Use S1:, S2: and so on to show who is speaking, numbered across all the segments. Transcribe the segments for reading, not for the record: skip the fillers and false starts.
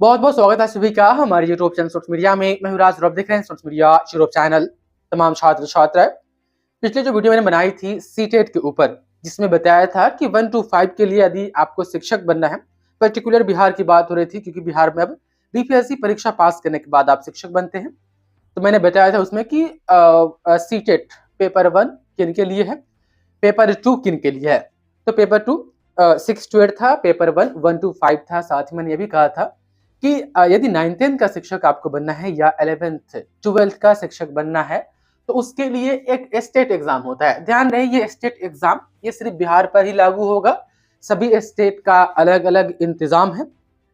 S1: बहुत बहुत स्वागत है सभी का हमारे यूट्यूब चैनल स्टूडेंट्स मीडिया में। मैं हूं राज और आप देख रहे हैं स्टूडेंट्स मीडिया यूट्यूब चैनल। तमाम छात्र छात्राएं, पिछले जो वीडियो मैंने बनाई थी सीटेट के ऊपर, जिसमें बताया था कि 1 to 5 के लिए यदि आपको शिक्षक बनना है, पर्टिकुलर बिहार की बात हो रही थी क्योंकि बिहार में अब बीपीएससी परीक्षा पास करने के बाद आप शिक्षक बनते हैं। तो मैंने बताया था उसमें कि सीटेट पेपर 1 किन के लिए है, पेपर 2 किन के लिए है। तो पेपर 2 6 to 8 था, पेपर 1 1 to 5 था। साथ ही मैंने ये भी कहा था कि यदि 9th 10th का शिक्षक आपको बनना है या 11th 12th का शिक्षक बनना है तो उसके लिए एक स्टेट एग्जाम होता है। ध्यान रहे ये स्टेट एग्जाम ये सिर्फ बिहार पर ही लागू होगा, सभी स्टेट का अलग अलग इंतजाम है।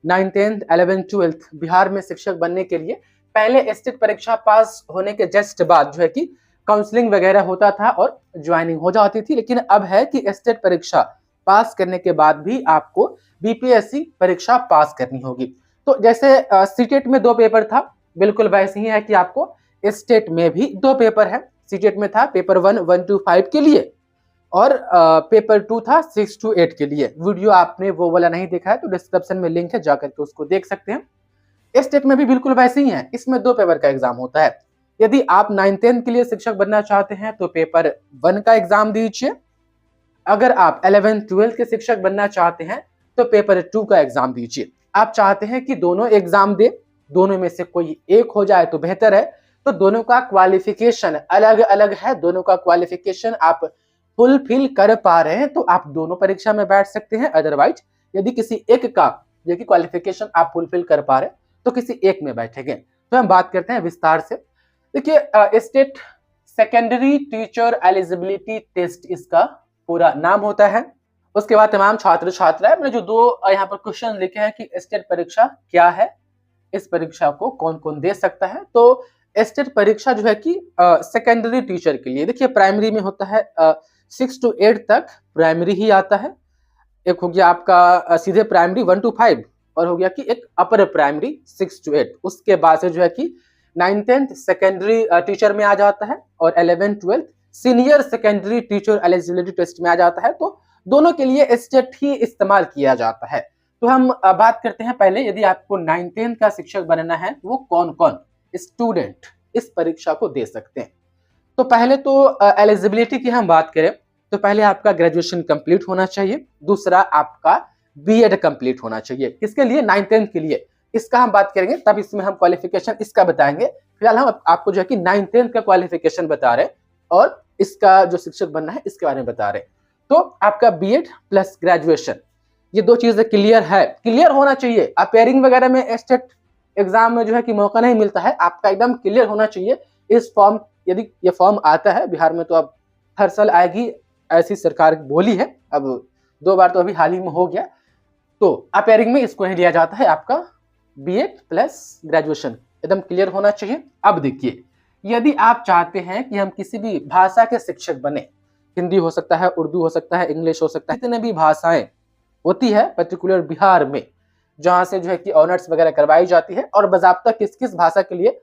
S1: 9th 10th 11th 12th Bihar में शिक्षक बनने के लिए पहले स्टेट परीक्षा पास होने के जस्ट बाद जो है कि काउंसलिंग वगैरह होता था और ज्वाइनिंग हो जाती थी, लेकिन अब है कि स्टेट परीक्षा पास करने के बाद भी आपको बीपीएससी परीक्षा पास करनी होगी। तो जैसे सीटेट में 2 पेपर था, बिल्कुल वैसे ही है कि आपको स्टेट में भी 2 पेपर है। सीटेट में था पेपर 1 1 to 5 के लिए और पेपर 2 था 6 to 8 के लिए। वीडियो आपने वो वाला नहीं देखा है तो डिस्क्रिप्शन में लिंक है, जाकर के उसको देख सकते हैं। स्टेट में भी बिल्कुल वैसे ही है, इसमें 2 पेपर का एग्जाम होता है। यदि आप 9th 10th के लिए शिक्षक बनना चाहते हैं तो पेपर 1 का एग्जाम दीजिए। अगर आप 11th 12th के शिक्षक बनना चाहते हैं तो पेपर 2 का एग्जाम दीजिए। आप चाहते हैं कि दोनों एग्जाम दे, दोनों में से कोई एक हो जाए तो बेहतर है। तो दोनों का क्वालिफिकेशन अलग अलग है, दोनों का क्वालिफिकेशन आप फुलफिल कर पा रहे हैं तो आप दोनों परीक्षा में बैठ सकते हैं। अदरवाइज यदि किसी एक का जो क्वालिफिकेशन आप फुलफिल कर पा रहे हैं तो किसी एक में बैठेंगे। तो हम बात करते हैं विस्तार से। देखिए state secondary teacher eligibility test इसका पूरा नाम होता है। उसके बाद तमाम छात्र छात्राएं, मैंने जो 2 यहाँ पर क्वेश्चन लिखे हैं कि स्टेट परीक्षा क्या है, इस परीक्षा को कौन कौन दे सकता है। तो स्टेट परीक्षा जो है कि सेकेंडरी टीचर के लिए, देखिए प्राइमरी में होता है 6 to 8 तक प्राइमरी ही आता है। एक हो गया आपका सीधे प्राइमरी 1 to 5 और हो गया कि एक अपर प्राइमरी 6 to 8। उसके बाद से जो है कि 9th 10th सेकेंडरी टीचर में आ जाता है और 11th 12th senior secondary teacher eligibility test में आ जाता है। तो दोनों के लिए स्टेट ही इस्तेमाल किया जाता है। तो हम बात करते हैं पहले, यदि आपको 9th 10th का शिक्षक बनना है वो कौन कौन स्टूडेंट इस परीक्षा को दे सकते हैं। तो पहले तो एलिजिबिलिटी की हम बात करें तो पहले आपका ग्रेजुएशन कंप्लीट होना चाहिए, दूसरा आपका बीएड कंप्लीट होना चाहिए। किसके लिए? 9th 10th के लिए। इसका हम बात करेंगे तब इसमें हम क्वालिफिकेशन इसका बताएंगे। फिलहाल हम आपको जो है कि 9th 10th का क्वालिफिकेशन बता रहे हैं और इसका जो शिक्षक बनना है इसके बारे में बता रहे हैं। तो आपका बीएड प्लस ग्रेजुएशन, ये 2 चीजें क्लियर है, क्लियर होना चाहिए। अपेयरिंग वगैरह में स्टेट एग्जाम में जो है कि मौका नहीं मिलता है, आपका एकदम क्लियर होना चाहिए। इस फॉर्म, यदि ये फॉर्म आता है बिहार में तो अब हर साल आएगी, ऐसी सरकार बोली है। अब 2 बार तो अभी हाल ही में हो गया। तो अपेयरिंग में इसको नहीं दिया जाता है, आपका बीएड प्लस ग्रेजुएशन एकदम क्लियर होना चाहिए। अब देखिए, यदि आप चाहते हैं कि हम किसी भी भाषा के शिक्षक बने, हिंदी हो सकता है, उर्दू हो सकता है, इंग्लिश हो सकता है, जितने भी भाषाएं होती है पर्टिकुलर बिहार में जहां से जो है कि ऑनर्स वगैरह करवाई जाती है, और बाजाबता किस किस भाषा के लिए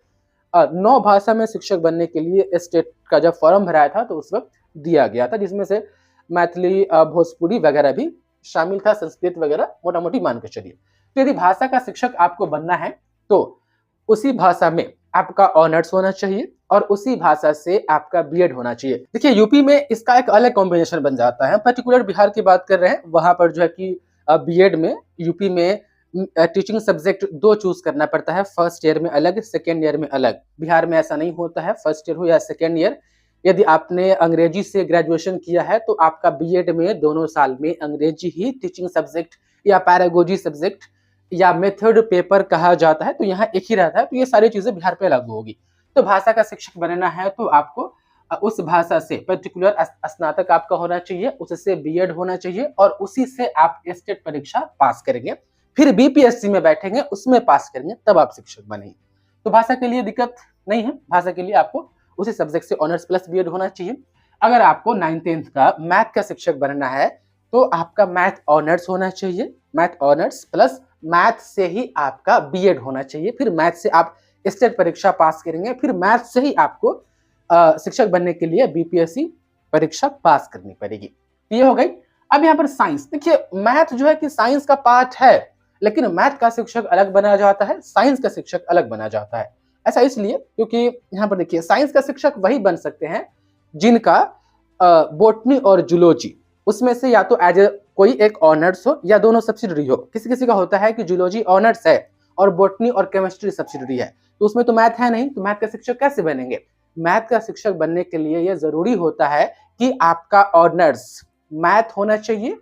S1: 9 भाषा में शिक्षक बनने के लिए स्टेट का जब फॉर्म भराया था तो उस वक्त दिया गया था, जिसमें से मैथिली भोजपुरी वगैरह भी शामिल था, संस्कृत वगैरह मोटा मोटी मान के चलिए। तो यदि भाषा का शिक्षक आपको बनना है तो उसी भाषा में आपका ऑनर्स होना चाहिए और उसी भाषा से आपका बीएड होना चाहिए। देखिए यूपी में इसका एक अलग कॉम्बिनेशन बन जाता है, पर्टिकुलर बिहार की बात कर रहे हैं, वहां पर जो है कि बीएड में यूपी में टीचिंग सब्जेक्ट 2 चूज करना पड़ता है, फर्स्ट ईयर में अलग, सेकेंड ईयर में अलग। बिहार में ऐसा नहीं होता है, फर्स्ट ईयर हो या सेकेंड ईयर। यदि आपने अंग्रेजी से ग्रेजुएशन किया है तो आपका बीएड में दोनों साल में अंग्रेजी ही टीचिंग सब्जेक्ट या पैरागोजी सब्जेक्ट या मेथड पेपर कहा जाता है, तो यहाँ एक ही रहता है। तो ये सारी चीजें बिहार पे लागू होगी। तो भाषा का शिक्षक बनना है तो आपको उस भाषा से पर्टिकुलर स्नातक आपका होना चाहिए, उससे बीएड होना चाहिए और उसी से आप स्टेट परीक्षा पास करेंगे, फिर बीपीएससी में बैठेंगे, उसमें पास करेंगे, तब आप शिक्षक बनेंगे। तो भाषा के लिए दिक्कत नहीं है, भाषा के लिए आपको उसी सब्जेक्ट से ऑनर्स प्लस बीएड होना चाहिए। अगर आपको 9th 10th का मैथ का शिक्षक बनना है तो आपका मैथ ऑनर्स होना चाहिए, मैथ ऑनर्स प्लस मैथ से ही आपका बीएड होना चाहिए, फिर मैथ से आप स्टेट परीक्षा पास करेंगे, फिर मैथ से ही आपको शिक्षक बनने के लिए बीपीएससी परीक्षा पास करनी पड़ेगी। ये हो गई। अब यहाँ पर साइंस, देखिए मैथ जो है कि साइंस का पार्ट है, लेकिन मैथ का शिक्षक अलग बनाया जाता है, साइंस का शिक्षक अलग बनाया जाता है। ऐसा इसलिए क्योंकि यहाँ पर देखिए साइंस का शिक्षक वही बन सकते हैं जिनका बोटनी और जूलॉजी उसमें से या तो एज कोई एक ऑनर्स हो या दोनों सब्सिडरी हो। किसी किसी का होता है कि जूलॉजी ऑनर्स है और बोटनी और केमिस्ट्री सब्सिडरी है, तो उसमें तो मैथ है नहीं, तो मैथ का शिक्षक कैसे बनेंगे? मैथ का शिक्षक बनने के लिए यह जरूरी होता है कि आपका ऑनर्स मैथ होना चाहिए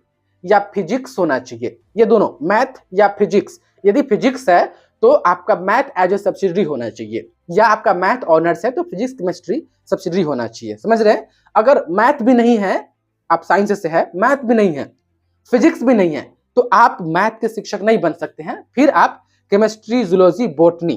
S1: या फिजिक्स होना चाहिए, ये दोनों मैथ या फिजिक्स। यदि फिजिक्स है तो आपका मैथ एज ए सब्सिडरी होना चाहिए, या आपका मैथ ऑनर्स है तो फिजिक्स केमिस्ट्री सब्सिडरी होना चाहिए। समझ रहे हैं? अगर मैथ भी नहीं है, आप साइंस से है, मैथ भी नहीं है, फिजिक्स भी नहीं है, तो आप मैथ के शिक्षक नहीं बन सकते हैं। फिर आप केमिस्ट्री, जूलॉजी, बॉटनी,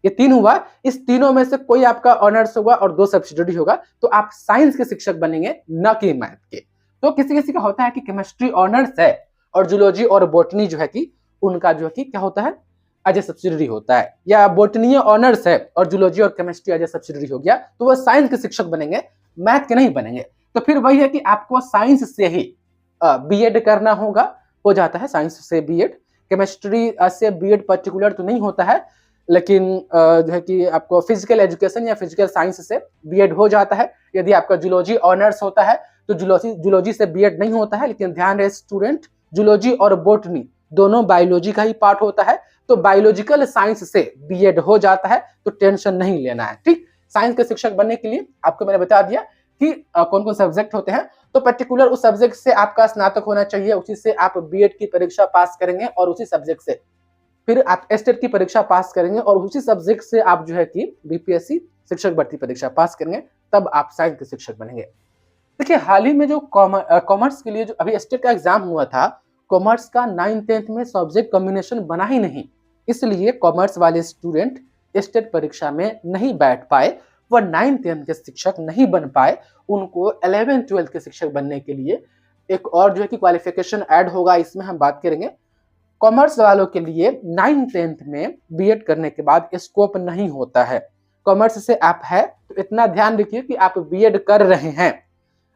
S1: ये तीन हुआ, इस तीनों में से कोई आपका ऑनर्स होगा और दो सब्सिडरी होगा, तो आप साइंस के शिक्षक बनेंगे, न कि मैथ के। तो किसी किसी का होता है कि केमिस्ट्री ऑनर्स है और जूलॉजी और बॉटनी जो है कि उनका जो है कि क्या होता है, एज ए सब्सिडरी होता है, या बॉटनी ऑनर्स है और जूलॉजी और केमिस्ट्री एज ए सब्सिडरी हो गया, तो वह साइंस के शिक्षक बनेंगे, मैथ के नहीं बनेंगे। तो फिर वही है कि आपको साइंस से ही बीएड करना होगा, हो जाता है साइंस से बीएड। केमिस्ट्री से बीएड पर्टिकुलर तो नहीं होता है, लेकिन जो है कि आपको फिजिकल एजुकेशन या फिजिकल साइंस से बीएड हो जाता है। यदि आपका जूलॉजी ऑनर्स होता है तो जूलॉजी से बीएड नहीं होता है, लेकिन ध्यान रहे स्टूडेंट, जूलॉजी और बॉटनी दोनों बायोलॉजी का ही पार्ट होता है, तो बायोलॉजिकल साइंस से बीएड हो जाता है, तो टेंशन नहीं लेना है। ठीक, साइंस के शिक्षक बनने के लिए आपको मैंने बता दिया कि कौन कौन सब्जेक्ट होते हैं। तो पर्टिकुलर उस सब्जेक्ट से आपका स्नातक होना चाहिए, उसी से आप बीएड की परीक्षा पास करेंगे और उसी सब्जेक्ट से फिर आप एस्टेट की परीक्षा पास करेंगे और उसी सब्जेक्ट से आप जो है कि बीपीएससी शिक्षक भर्ती परीक्षा पास करेंगे, तब आप साइंस के शिक्षक बनेंगे। देखिए हाल ही में जो कॉमर्स के लिए जो अभी एस्टेट का एग्जाम हुआ था, कॉमर्स का 9th-10th में सब्जेक्ट कॉम्बिनेशन बना ही नहीं, इसलिए कॉमर्स वाले स्टूडेंट एस्टेट परीक्षा में नहीं बैठ पाए, वह 9th-10th के शिक्षक नहीं बन पाए। उनको 11th-12th के शिक्षक बनने के लिए एक और जो है कि क्वालिफिकेशन ऐड होगा, इसमें हम बात करेंगे। कॉमर्स वालों के लिए 9th-10th में बीएड करने के बाद स्कोप नहीं होता है। कॉमर्स से आप है तो इतना ध्यान रखिए कि आप बीएड कर रहे हैं।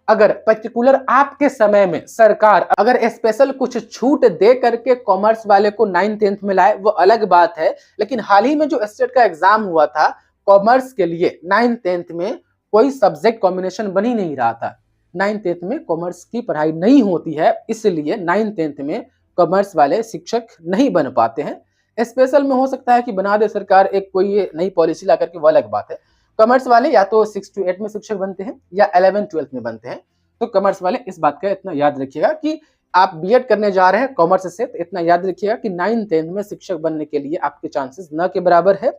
S1: अगर पर्टिकुलर आपके समय में सरकार अगर स्पेशल कुछ छूट दे करके कॉमर्स वाले को 9th-10th में लाए, वो अलग बात है, लेकिन हाल ही में जो एस्टेट का एग्जाम हुआ था कॉमर्स के लिए 9th-10th में कोई सब्जेक्ट कॉम्बिनेशन बन ही नहीं रहा था। 9th-10th में कॉमर्स की पढ़ाई नहीं होती है, इसलिए 9th-10th में कॉमर्स वाले शिक्षक नहीं बन पाते हैं। स्पेशल में हो सकता है कि बना दे सरकार एक कोई नई पॉलिसी ला करके, वो अलग बात है। कॉमर्स वाले या तो 6 to 8 में शिक्षक बनते हैं या 11th-12th में बनते हैं। तो कॉमर्स वाले इस बात का इतना याद रखिएगा कि आप बीएड करने जा रहे हैं कॉमर्स से, तो इतना याद रखिएगा कि 9th-10th में शिक्षक बनने के लिए आपके चांसेस न के बराबर है।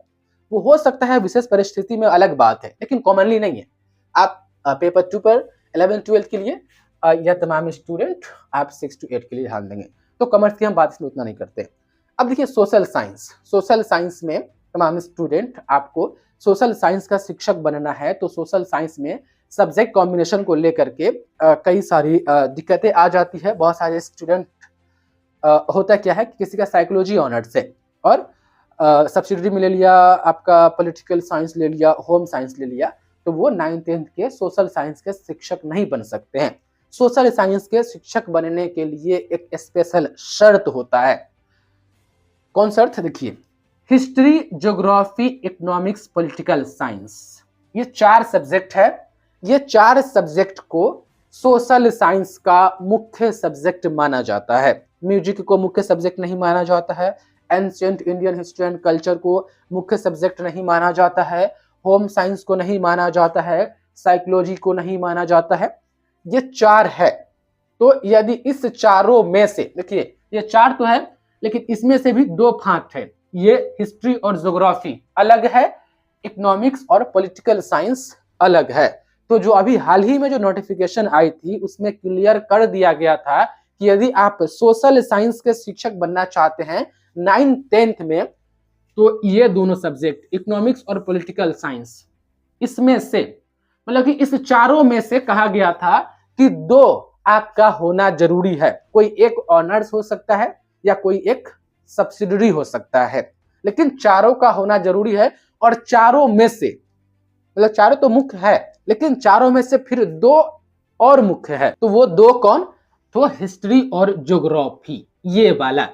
S1: वो हो सकता है विशेष परिस्थिति में, अलग बात है, लेकिन कॉमनली नहीं है। आप पेपर 2 पर 11th-12th के लिए या तमाम स्टूडेंट आप 6 to 8 के लिए ध्यान देंगे। तो कॉमर्स की हम बात इसमें उतना नहीं करते। अब देखिए सोशल साइंस में तमाम स्टूडेंट, आपको सोशल साइंस का शिक्षक बनना है, तो सोशल साइंस में सब्जेक्ट कॉम्बिनेशन को लेकर के कई सारी दिक्कतें आ जाती है। बहुत सारे स्टूडेंट होता क्या है कि किसी का साइकोलॉजी ऑनर्स है और सब्सिडरी में ले लिया, आपका पॉलिटिकल साइंस ले लिया, होम साइंस ले लिया, तो वो 9th-10th के सोशल साइंस के शिक्षक नहीं बन सकते हैं। सोशल साइंस के शिक्षक बनने के लिए एक स्पेशल शर्त होता है। कौन शर्त? देखिए, history, geography, economics, political science, ये 4 सब्जेक्ट है। ये 4 सब्जेक्ट को सोशल साइंस का मुख्य सब्जेक्ट माना जाता है। म्यूजिक को मुख्य सब्जेक्ट नहीं माना जाता है, ancient Indian history and culture को मुख्य सब्जेक्ट नहीं माना जाता है, होम साइंस को नहीं माना जाता है, साइकोलॉजी को नहीं माना जाता है। ये 4 है। तो यदि इस चारों में से, देखिए ये 4 तो है, लेकिन इसमें से भी 2 फांक है। ये हिस्ट्री और ज्योग्राफी अलग है, इकोनॉमिक्स और पॉलिटिकल साइंस अलग है। तो जो अभी हाल ही में जो नोटिफिकेशन आई थी उसमें क्लियर कर दिया गया था कि यदि आप सोशल साइंस के शिक्षक बनना चाहते हैं 9th-10th में, तो ये दोनों सब्जेक्ट इकोनॉमिक्स और पॉलिटिकल साइंस, इसमें से मतलब कि इस चारों में से कहा गया था कि 2 आपका होना जरूरी है। कोई एक ऑनर्स हो सकता है या कोई एक सब्सिडरी हो सकता है, लेकिन चारों का होना जरूरी है। और चारों में से, मतलब चारों तो मुख्य है, लेकिन चारों में से फिर 2 और मुख्य है। तो वो 2 कौन? तो हिस्ट्री और ज्योग्राफी, ये वाला।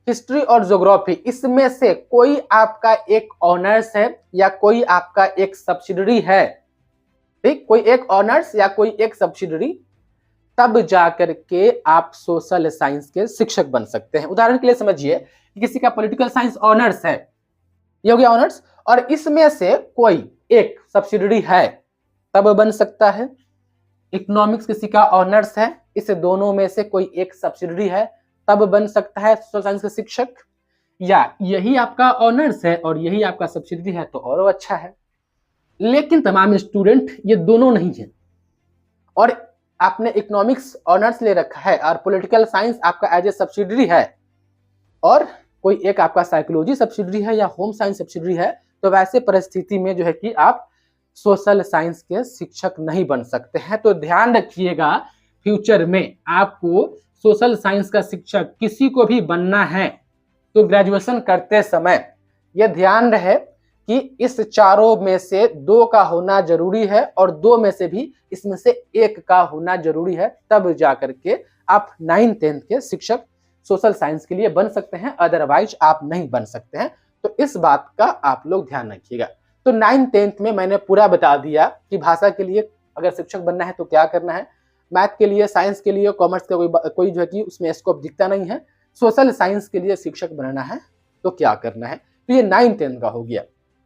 S1: हिस्ट्री और ज्योग्राफी, इसमें से कोई आपका एक ऑनर्स है या कोई आपका एक सब्सिडरी है, ठीक, कोई एक ऑनर्स या कोई एक सब्सिडरी, तब जाकर के आप सोशल साइंस के शिक्षक बन सकते हैं। उदाहरण के लिए समझिए कि किसी का पॉलिटिकल साइंस ऑनर्स है, ये हो गया ऑनर्स, और इसमें से कोई एक सब्सिडरी है तब बन सकता है। इकोनॉमिक्स किसी का ऑनर्स है, इस दोनों में से कोई एक सब्सिडरी है तब बन सकता है सोशल साइंस का शिक्षक, या यही आपका ऑनर्स है और यही आपका सब्सिडरी है तो और अच्छा है। लेकिन तमाम स्टूडेंट ये दोनों नहीं है, और आपने इकोनॉमिक्स ऑनर्स ले रखा है और पॉलिटिकल साइंस आपका एज ए सब्सिडरी है, और कोई एक आपका साइकोलॉजी सब्सिडरी है या होम साइंस सब्सिडरी है, तो वैसे परिस्थिति में जो है कि आप सोशल साइंस के शिक्षक नहीं बन सकते हैं। तो ध्यान रखिएगा, फ्यूचर में आपको सोशल साइंस का शिक्षक किसी को भी बनना है तो ग्रेजुएशन करते समय यह ध्यान रहे कि इस चारों में से 2 का होना जरूरी है और 2 में से भी इसमें से 1 का होना जरूरी है, तब जाकर के आप 9th 10th के शिक्षक सोशल साइंस के लिए बन सकते हैं, अदरवाइज आप नहीं बन सकते हैं। तो इस बात का आप लोग ध्यान रखिएगा। तो 9th 10th में मैंने पूरा बता दिया कि भाषा के लिए अगर शिक्षक बनना है तो क्या करना है, मैथ के लिए, साइंस के लिए, कॉमर्स का कोई जो है कि उसमें स्कोप दिखता नहीं है, सोशल साइंस के लिए शिक्षक बनना है तो क्या करना है। तो ये 9th 10th का हो गया।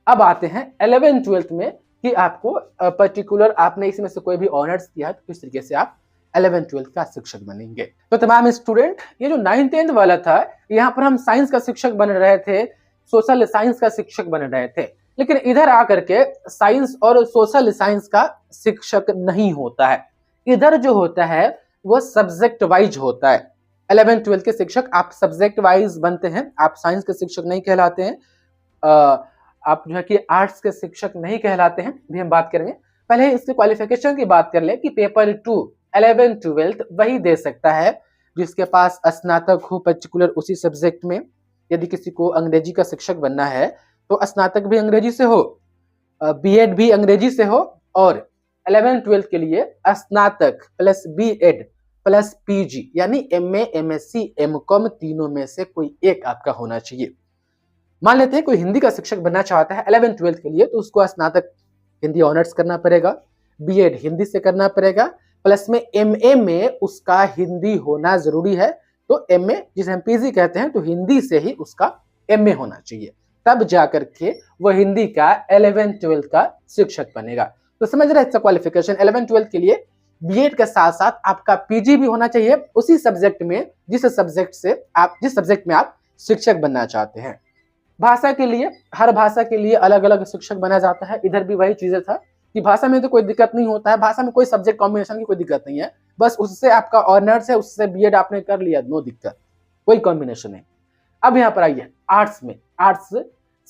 S1: अब आते हैं 11th 12th में कि आपको पर्टिकुलर आपने इसमें से कोई भी ऑनर्स किया है तो किस तरीके से आप 11th 12th का शिक्षक बनेंगे। तो तमाम स्टूडेंट, ये जो 9th 10th वाला था, यहाँ पर हम साइंस का शिक्षक बन रहे थे, सोशल साइंस का शिक्षक बन रहे थे, लेकिन इधर आकर के साइंस और सोशल साइंस का शिक्षक नहीं होता है। इधर जो होता है वो सब्जेक्ट वाइज होता है। 11th 12th के शिक्षक आप सब्जेक्ट वाइज बनते हैं, आप साइंस के शिक्षक नहीं कहलाते हैं, आप जो है कि आर्ट्स के शिक्षक नहीं कहलाते हैं, भी हम बात करेंगे। पहले इसके क्वालिफिकेशन की बात कर ले कि पेपर 2 11th 12th वही दे सकता है जिसके पास स्नातक हो पर्टिकुलर उसी सब्जेक्ट में। यदि किसी को अंग्रेजी का शिक्षक बनना है तो स्नातक भी अंग्रेजी से हो, बीएड भी अंग्रेजी से हो, और 11th 12th के लिए स्नातक प्लस बीएड प्लस पीजी यानी एमए, एमएससी, एमकॉम तीनों में से कोई एक आपका होना चाहिए। मान लेते हैं कोई हिंदी का शिक्षक बनना चाहता है 11th 12th के लिए, तो उसको स्नातक हिंदी ऑनर्स करना पड़ेगा, बीएड हिंदी से करना पड़ेगा, प्लस में एमए में उसका हिंदी होना जरूरी है। तो एमए जिसे हम पीजी कहते हैं, तो हिंदी से ही उसका एमए होना चाहिए, तब जाकर के वो हिंदी का 11th 12th का शिक्षक बनेगा। तो समझ रहे हैं क्वालिफिकेशन। 11th 12th के लिए बीएड के साथ साथ आपका पीजी भी होना चाहिए उसी सब्जेक्ट में जिस सब्जेक्ट में आप शिक्षक बनना चाहते हैं। भाषा के लिए हर भाषा के लिए अलग अलग शिक्षक बना जाता है। इधर भी वही चीजें था कि भाषा में तो कोई दिक्कत नहीं होता है, भाषा में कोई सब्जेक्ट कॉम्बिनेशन की कोई दिक्कत नहीं है, बस उससे आपका ऑनर्स है, उससे बीएड आपने कर लिया, नो दिक्कत, कोई कॉम्बिनेशन नहीं। अब यहाँ पर आइए आर्ट्स में, आर्ट्स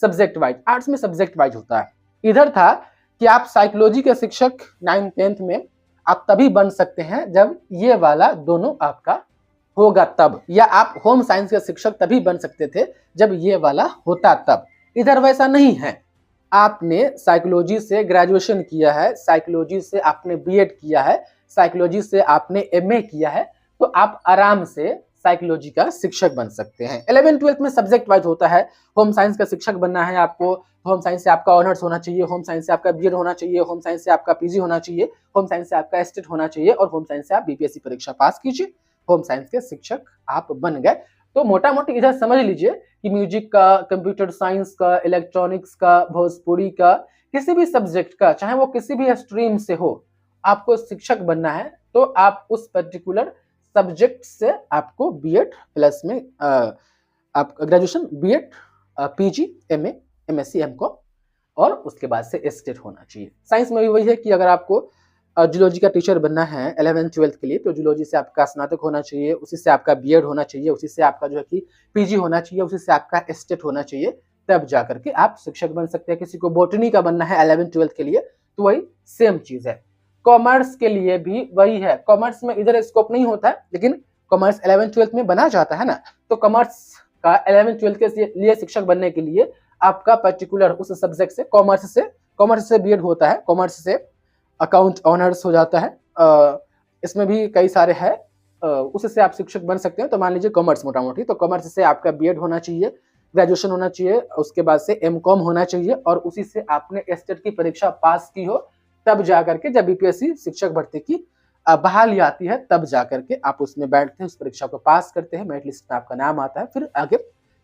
S1: सब्जेक्ट वाइज होता है। इधर था कि आप साइकोलॉजी के शिक्षक 9th 10th में आप तभी बन सकते हैं जब ये वाला दोनों आपका होगा तब, या आप होम साइंस के शिक्षक तभी बन सकते थे जब ये वाला होता तब। इधर वैसा नहीं है, आपने साइकोलॉजी से ग्रेजुएशन किया है, साइकोलॉजी से आपने बीएड किया है, साइकोलॉजी से आपने एमए किया है, तो आप आराम से साइकोलॉजी का शिक्षक बन सकते हैं। 11th 12th में सब्जेक्ट वाइज होता है। होम साइंस का शिक्षक बनना है आपको, होम साइंस से आपका ऑनर्स होना चाहिए, होम साइंस से आपका बीएड होना चाहिए, होम साइंस से आपका पीजी होना चाहिए, होम साइंस से आपका एस्टेट होना चाहिए, और होम साइंस से आप बीपीएससी परीक्षा पास कीजिए, होम साइंस के शिक्षक आप बन गए। तो मोटा मोटी इधर समझ लीजिए कि म्यूजिक का, कंप्यूटर साइंस का, इलेक्ट्रॉनिक्स का, भोजपुरी का, किसी भी सब्जेक्ट का, चाहे वो किसी भी स्ट्रीम से हो, आपको शिक्षक बनना है तो आप उस पर्टिकुलर सब्जेक्ट से आपको बीएड प्लस में आप graduation, BEd, PG, MA, MSc, MCom, और उसके बाद से एस्टेट होना चाहिए। साइंस में भी वही है कि अगर आपको जूलॉजी का टीचर बनना है 11th 12th के लिए, तो जूलॉजी से आपका स्नातक होना चाहिए, उसी से आपका बीएड होना चाहिए, उसी से आपका जो है कि पीजी होना चाहिए, उसी से आपका एस्टेट होना चाहिए, तब जाकर के आप शिक्षक बन सकते हैं। किसी को बॉटनी का बनना है 11th 12th के लिए, तो वही सेम चीज है। कॉमर्स के लिए भी वही है। कॉमर्स में इधर स्कोप नहीं होता है, लेकिन कॉमर्स 11th 12th में बना जाता है ना, तो कॉमर्स का 11th 12th के लिए शिक्षक बनने के लिए आपका पर्टिकुलर उस सब्जेक्ट से, कॉमर्स से बीएड होता है, कॉमर्स से अकाउंट ऑनर्स हो जाता है। इसमें भी कई सारे हैं, उससे आप शिक्षक बन सकते हैं। तो मान लीजिए कॉमर्स मोटा मोटी, तो कॉमर्स से आपका बीएड होना चाहिए, ग्रेजुएशन होना चाहिए, उसके बाद से एमकॉम होना चाहिए और उसी से आपने एस्टेट की परीक्षा पास की हो, तब जा करके जब बीपीएससी शिक्षक भर्ती की बहाली आती है तब जा करके आप उसमें बैठते हैं, उस परीक्षा को पास करते हैं, मेरिट लिस्ट में आपका नाम आता है, फिर आगे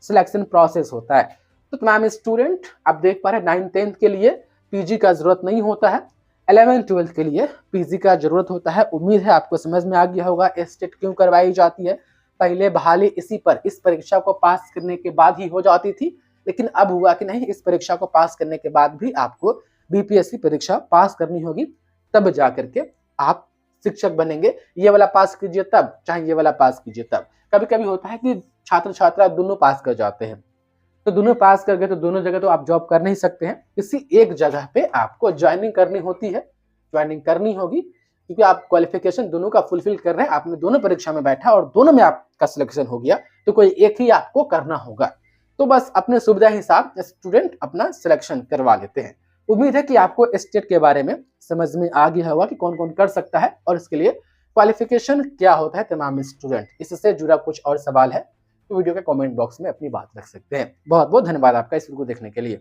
S1: सिलेक्शन प्रोसेस होता है। तो तमाम स्टूडेंट आप देख पा रहे हैं 9th-10th के लिए पीजी का जरूरत नहीं होता है, 11th-12th के लिए पीजी का जरूरत होता है। उम्मीद है आपको समझ में आ गया होगा एस्टेट क्यों करवाई जाती है। पहले बहाली इस परीक्षा को पास करने के बाद ही हो जाती थी, लेकिन अब हुआ कि नहीं, इस परीक्षा को पास करने के बाद भी आपको बीपीएससी परीक्षा पास करनी होगी, तब जा करके आप शिक्षक बनेंगे। ये वाला पास कीजिए तब, चाहे ये वाला पास कीजिए तब। कभी कभी होता है कि छात्र छात्रा दोनों पास कर जाते हैं, तो दोनों पास कर गए तो दोनों जगह तो आप जॉब कर नहीं सकते हैं, किसी एक जगह पे आपको ज्वाइनिंग करनी होती है, ज्वाइनिंग करनी होगी, क्योंकि आप क्वालिफिकेशन दोनों का फुलफिल कर रहे हैं, आपने दोनों परीक्षा में बैठा और दोनों में आपका सिलेक्शन हो गया, तो कोई एक ही आपको करना होगा। तो बस अपने सुविधा हिसाब स्टूडेंट अपना सिलेक्शन करवा लेते हैं। उम्मीद है कि आपको स्टेट के बारे में समझ में आ गया होगा कि कौन कौन कर सकता है और इसके लिए क्वालिफिकेशन क्या होता है तमाम स्टूडेंट। इससे जुड़ा कुछ और सवाल है तो वीडियो के कमेंट बॉक्स में अपनी बात रख सकते हैं। बहुत बहुत धन्यवाद आपका इस वीडियो को देखने के लिए।